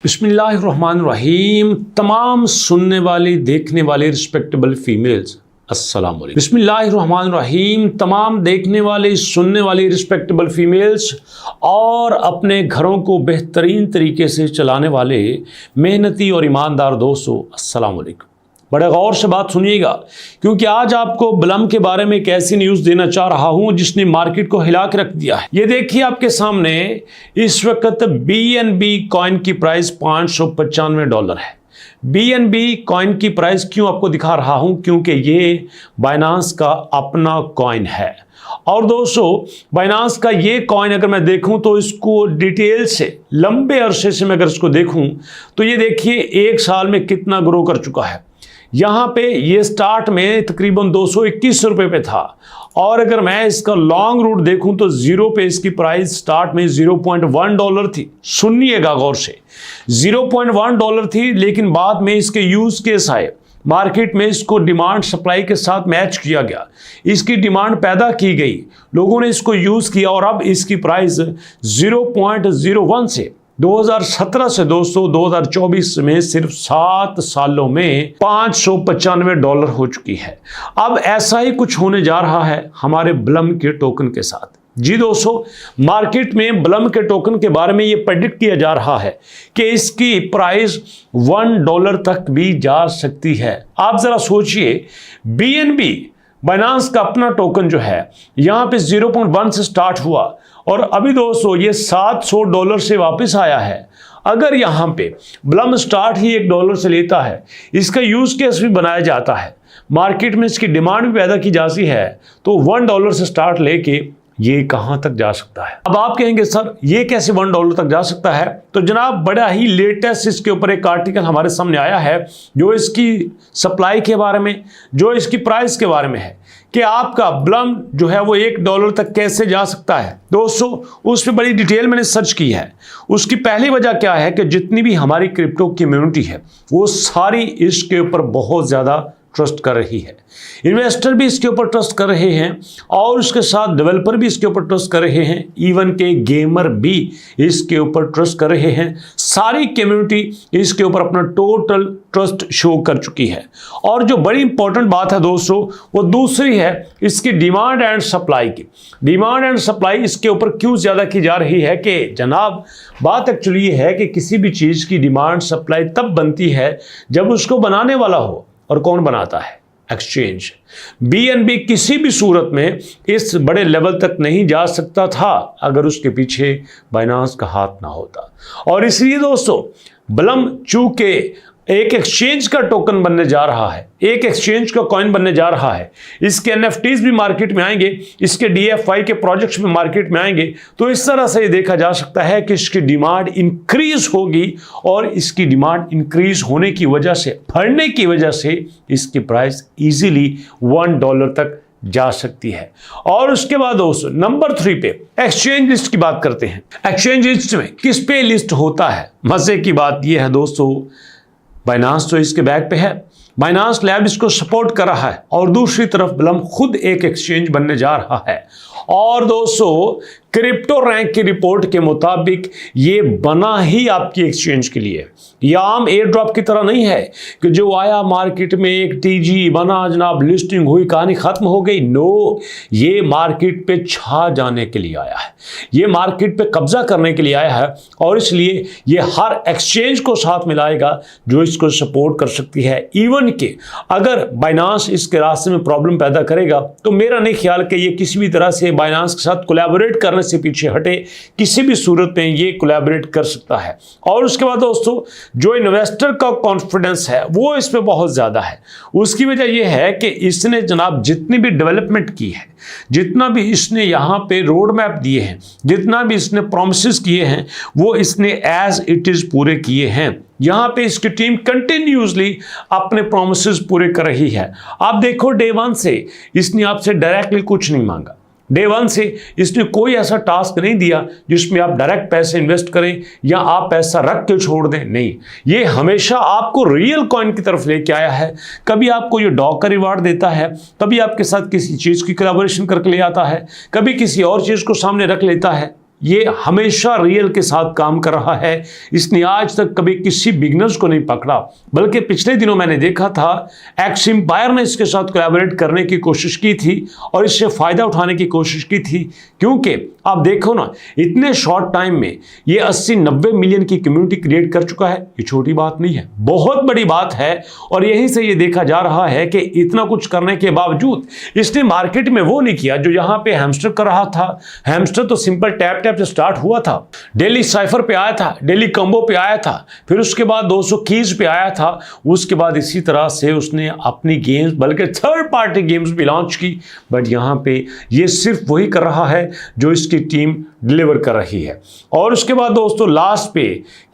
बिस्मिल्लाहिर्रहमानिर्रहीम। तमाम सुनने वाली देखने वाले रिस्पेक्टेबल फीमेल्स अस्सलाम वालेकुम। बिस्मिल्लाहिर्रहमानिर्रहीम। तमाम देखने वाले सुनने वाली रिस्पेक्टेबल फीमेल्स और अपने घरों को बेहतरीन तरीके से चलाने वाले मेहनती और ईमानदार दोस्तों अस्सलाम वालेकुम। बड़े गौर से बात सुनिएगा, क्योंकि आज आपको ब्लम के बारे में एक ऐसी न्यूज़ देना चाह रहा हूं जिसने मार्केट को हिला के रख दिया है। ये देखिए आपके सामने इस वक्त BNB कॉइन की प्राइस $595 है। BNB कॉइन की प्राइस क्यों आपको दिखा रहा हूं, क्योंकि ये बाइनांस का अपना कॉइन है। और दोस्तों बाइनांस का ये कॉइन अगर मैं देखूं तो इसको डिटेल से लंबे अरसे से मैं अगर इसको देखूं तो ये देखिए एक साल में कितना ग्रो कर चुका है। यहाँ पे ये स्टार्ट में तकरीबन 221 रुपये पे था, और अगर मैं इसका लॉन्ग रूट देखूं तो जीरो पे इसकी प्राइस स्टार्ट में $0.1 थी। सुनिएगा गौर से, $0.1 थी, लेकिन बाद में इसके यूज केस आए, मार्केट में इसको डिमांड सप्लाई के साथ मैच किया गया, इसकी डिमांड पैदा की गई, लोगों ने इसको यूज किया और अब इसकी प्राइस 0.01 से 2017 से दोस्तों 2024 में सिर्फ 7 सालों में $595 हो चुकी है। अब ऐसा ही कुछ होने जा रहा है हमारे ब्लम के टोकन के साथ। जी दोस्तों, मार्केट में ब्लम के टोकन के बारे में ये प्रेडिक्ट किया जा रहा है कि इसकी प्राइस $1 तक भी जा सकती है। आप जरा सोचिए, BNB बाइनांस का अपना टोकन जो है यहाँ पे 0.1 से स्टार्ट हुआ और अभी दोस्तों ये $700 से वापस आया है। अगर यहाँ पे ब्लम स्टार्ट ही $1 से लेता है, इसका यूज केस भी बनाया जाता है, मार्केट में इसकी डिमांड भी पैदा की जाती है, तो $1 से स्टार्ट लेके ये कहां तक जा सकता है। अब आप कहेंगे सर ये कैसे $1 तक जा सकता है, तो जनाब बड़ा ही लेटेस्ट इसके ऊपर एक आर्टिकल हमारे सामने आया है जो इसकी सप्लाई के बारे में, जो इसकी प्राइस के बारे में है कि आपका ब्लम जो है वो $1 तक कैसे जा सकता है। दोस्तों उस पर बड़ी डिटेल मैंने सर्च की है। उसकी पहली वजह क्या है कि जितनी भी हमारी क्रिप्टो कम्युनिटी है वो सारी इसके ऊपर बहुत ज़्यादा ट्रस्ट कर रही है, इन्वेस्टर भी इसके ऊपर ट्रस्ट कर रहे हैं और उसके साथ डेवलपर भी इसके ऊपर ट्रस्ट कर रहे हैं, इवन के गेमर भी इसके ऊपर ट्रस्ट कर रहे हैं। सारी कम्युनिटी इसके ऊपर अपना टोटल ट्रस्ट शो कर चुकी है। और जो बड़ी इंपॉर्टेंट बात है दोस्तों वो दूसरी है इसकी डिमांड एंड सप्लाई की। डिमांड एंड सप्लाई इसके ऊपर क्यों ज़्यादा की जा रही है कि जनाब बात एक्चुअली ये है कि किसी भी चीज़ की डिमांड सप्लाई तब बनती है जब उसको बनाने वाला हो, और कौन बनाता है? एक्सचेंज। BNB किसी भी सूरत में इस बड़े लेवल तक नहीं जा सकता था अगर उसके पीछे बाइनांस का हाथ ना होता। और इसलिए दोस्तों ब्लम चूंकि एक एक्सचेंज का टोकन बनने जा रहा है, एक एक्सचेंज का कॉइन बनने जा रहा है, इसके NFTs भी मार्केट में आएंगे, इसके DFI के प्रोजेक्ट्स भी मार्केट में आएंगे, तो इस तरह से ये देखा जा सकता है कि इसकी डिमांड इंक्रीज होगी और इसकी डिमांड इंक्रीज होने की वजह से, बढ़ने की वजह से इसकी प्राइस इजीली $1 तक जा सकती है। और उसके बाद दोस्तों नंबर 3 पे एक्सचेंज लिस्ट की बात करते हैं। एक्सचेंज लिस्ट में किस पे लिस्ट होता है? मजे की बात यह है दोस्तों, बाइनांस तो इसके बैक पे है, बाइनांस लैब इसको सपोर्ट कर रहा है, और दूसरी तरफ ब्लम खुद एक एक्सचेंज बनने जा रहा है। और दोस्तों क्रिप्टो रैंक की रिपोर्ट के मुताबिक ये बना ही आपकी एक्सचेंज के लिए, यह आम एयर ड्रॉप की तरह नहीं है कि जो आया मार्केट में एक TG बना, जनाब लिस्टिंग हुई, कहानी खत्म हो गई। नो, ये मार्केट पे छा जाने के लिए आया है, ये मार्केट पे कब्जा करने के लिए आया है, और इसलिए ये हर एक्सचेंज को साथ मिलाएगा जो इसको सपोर्ट कर सकती है। इवन के अगर बाइनांस इसके रास्ते में प्रॉब्लम पैदा करेगा तो मेरा नहीं ख्याल कि ये किसी भी तरह से बाइनांस के साथ कोलैबोरेट करने से पीछे हटे, किसी भी सूरत में ये कोलैबोरेट कर सकता है। और उसके बाद दोस्तों जो इन्वेस्टर का कॉन्फिडेंस है वो इस पे बहुत ज़्यादा है। उसकी वजह यह है कि इसने जनाब जितनी भी डेवलपमेंट की है, जितना भी इसने यहाँ पे रोड मैप दिए हैं, जितना भी इसने प्रॉमिसेस किए हैं, वो इसने एज इट इज़ पूरे किए हैं। यहाँ पे इसकी टीम कंटिन्यूसली अपने प्रोमिसेस पूरे कर रही है। आप देखो डे 1 से इसने आपसे डायरेक्टली कुछ नहीं मांगा, डे 1 से इसने कोई ऐसा टास्क नहीं दिया जिसमें आप डायरेक्ट पैसे इन्वेस्ट करें या आप पैसा रख के छोड़ दें। नहीं, ये हमेशा आपको रियल कॉइन की तरफ लेके आया है। कभी आपको ये डॉग का रिवार्ड देता है, कभी आपके साथ किसी चीज़ की कोलैबोरेशन करके ले आता है, कभी किसी और चीज़ को सामने रख लेता है। ये हमेशा रियल के साथ काम कर रहा है। इसने आज तक कभी किसी बिगनर्स को नहीं पकड़ा, बल्कि पिछले दिनों मैंने देखा था एक्स एम्पायर ने इसके साथ कोलैबोरेट करने की कोशिश की थी और इससे फ़ायदा उठाने की कोशिश की थी। क्योंकि आप देखो ना, इतने शॉर्ट टाइम में ये 80-90 मिलियन की कम्युनिटी क्रिएट कर चुका है। ये छोटी बात नहीं है, बहुत बड़ी बात है। और यहीं से ये देखा जा रहा है कि इतना कुछ करने के बावजूद इसने मार्केट में वो नहीं किया जो यहाँ पे हैमस्टर कर रहा था। हैमस्टर तो सिंपल टैप टैप से स्टार्ट हुआ था, डेली साइफर पे आया था, डेली कॉम्बो पे आया था, फिर उसके बाद 200 कीज पे आया था। उसके बाद इसी तरह से उसने अपनी गेम्स, बल्कि थर्ड पार्टी गेम्स भी लॉन्च की। बट यहाँ पे ये सिर्फ वही कर रहा है जो इसकी टीम डिलीवर कर रही है। और उसके बाद दोस्तों लास्ट पे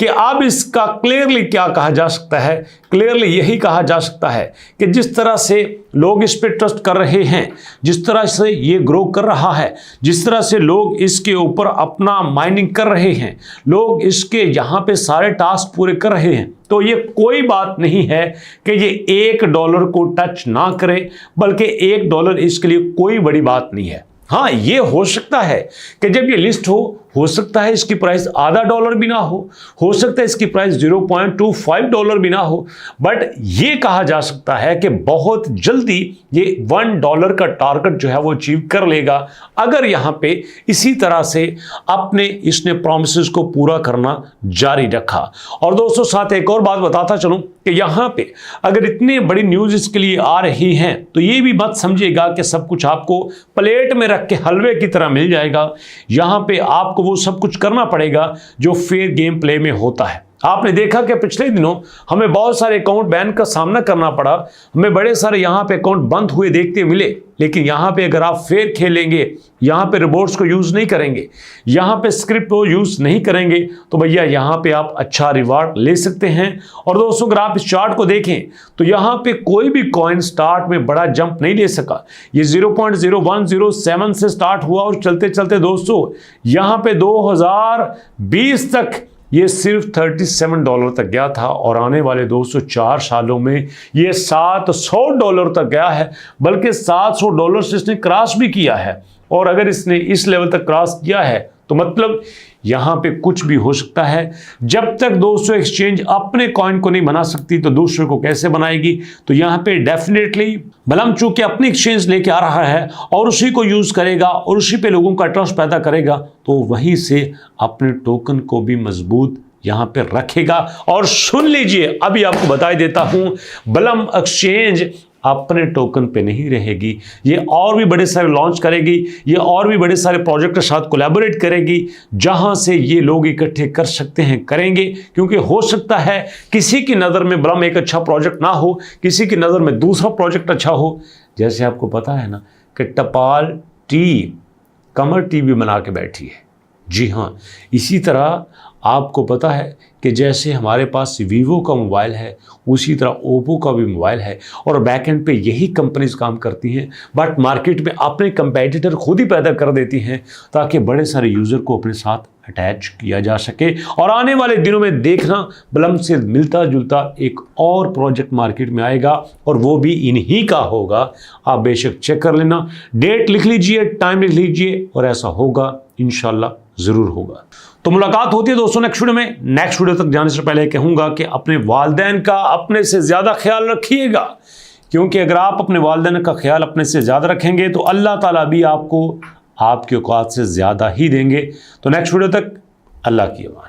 कि अब इसका क्लियरली क्या कहा जा सकता है, क्लियरली यही कहा जा सकता है कि जिस तरह से लोग इस पे ट्रस्ट कर रहे हैं, जिस तरह से ये ग्रो कर रहा है, जिस तरह से लोग इसके ऊपर अपना माइनिंग कर रहे हैं, लोग इसके यहाँ पे सारे टास्क पूरे कर रहे हैं, तो ये कोई बात नहीं है कि ये $1 को टच ना करे, बल्कि $1 इसके लिए कोई बड़ी बात नहीं है। हाँ, ये हो सकता है कि जब ये लिस्ट हो सकता है इसकी प्राइस $0.5 भी ना हो सकता है इसकी प्राइस $0.25 भी ना हो, बट ये कहा जा सकता है कि बहुत जल्दी ये $1 का टारगेट जो है वो अचीव कर लेगा, अगर यहाँ पे इसी तरह से अपने इसने प्रॉमिसेस को पूरा करना जारी रखा। और दोस्तों साथ एक और बात बताता चलूं कि यहाँ पे अगर इतनी बड़ी न्यूज़ इसके लिए आ रही हैं तो ये भी मत समझिएगा कि सब कुछ आपको प्लेट में रख के हलवे की तरह मिल जाएगा। यहाँ पे आपको वो सब कुछ करना पड़ेगा जो फेयर गेम प्ले में होता है। आपने देखा कि पिछले दिनों हमें बहुत सारे अकाउंट बैन का सामना करना पड़ा, हमें बड़े सारे यहाँ पे अकाउंट बंद हुए देखते मिले। लेकिन यहाँ पे अगर आप फेयर खेलेंगे, यहाँ पे रोबोट्स को यूज़ नहीं करेंगे, यहाँ पे स्क्रिप्ट को यूज़ नहीं करेंगे, तो भैया यहाँ पे आप अच्छा रिवार्ड ले सकते हैं। और दोस्तों अगर आप इस चार्ट को देखें तो यहाँ पे कोई भी कॉइन स्टार्ट में बड़ा जंप नहीं ले सका। ये 0.0107 से स्टार्ट हुआ और चलते चलते दोस्तों यहाँ पे 2020 तक ये सिर्फ $37 तक गया था, और आने वाले दोस्तों 4 सालों में ये $700 तक गया है, बल्कि $700 से इसने क्रॉस भी किया है। और अगर इसने इस लेवल तक क्रॉस किया है तो मतलब यहाँ पे कुछ भी हो सकता है। जब तक दोस्तों एक्सचेंज अपने कॉइन को नहीं बना सकती तो दूसरे को कैसे बनाएगी। तो यहाँ पे डेफिनेटली बलम चूंकि अपनी एक्सचेंज लेके आ रहा है और उसी को यूज़ करेगा और उसी पे लोगों का ट्रस्ट पैदा करेगा, तो वहीं से अपने टोकन को भी मजबूत यहाँ पे रखेगा। और सुन लीजिए, अभी आपको बताई देता हूँ, बलम एक्सचेंज अपने टोकन पे नहीं रहेगी, ये और भी बड़े सारे लॉन्च करेगी, ये और भी बड़े सारे प्रोजेक्ट के साथ कोलैबोरेट करेगी, जहां से ये लोग इकट्ठे कर सकते हैं करेंगे। क्योंकि हो सकता है किसी की नज़र में बलम एक अच्छा प्रोजेक्ट ना हो, किसी की नज़र में दूसरा प्रोजेक्ट अच्छा हो। जैसे आपको पता है ना कि टपाल टी कमर टीवी बना के बैठी है। जी हाँ, इसी तरह आपको पता है कि जैसे हमारे पास वीवो का मोबाइल है, उसी तरह ओप्पो का भी मोबाइल है, और बैकएंड पे यही कंपनीज काम करती हैं, बट मार्केट में अपने कंपेटिटर खुद ही पैदा कर देती हैं ताकि बड़े सारे यूज़र को अपने साथ अटैच किया जा सके। और आने वाले दिनों में देखना बलम से मिलता जुलता एक और प्रोजेक्ट मार्केट में आएगा, और वो भी इन्हीं का होगा। आप बेशक चेक कर लेना, डेट लिख लीजिए, टाइम लिख लीजिए, और ऐसा होगा, इंशाल्लाह ज़रूर होगा। तो मुलाकात होती है दोस्तों नेक्स्ट वीडियो में। नेक्स्ट वीडियो तक जाने से पहले कहूँगा कि अपने वालिदैन का अपने से ज़्यादा ख्याल रखिएगा, क्योंकि अगर आप अपने वालिदैन का ख्याल अपने से ज़्यादा रखेंगे तो अल्लाह ताला भी आपको आपकी औकात से ज़्यादा ही देंगे। तो नेक्स्ट वीडियो तक अल्लाह की अमान।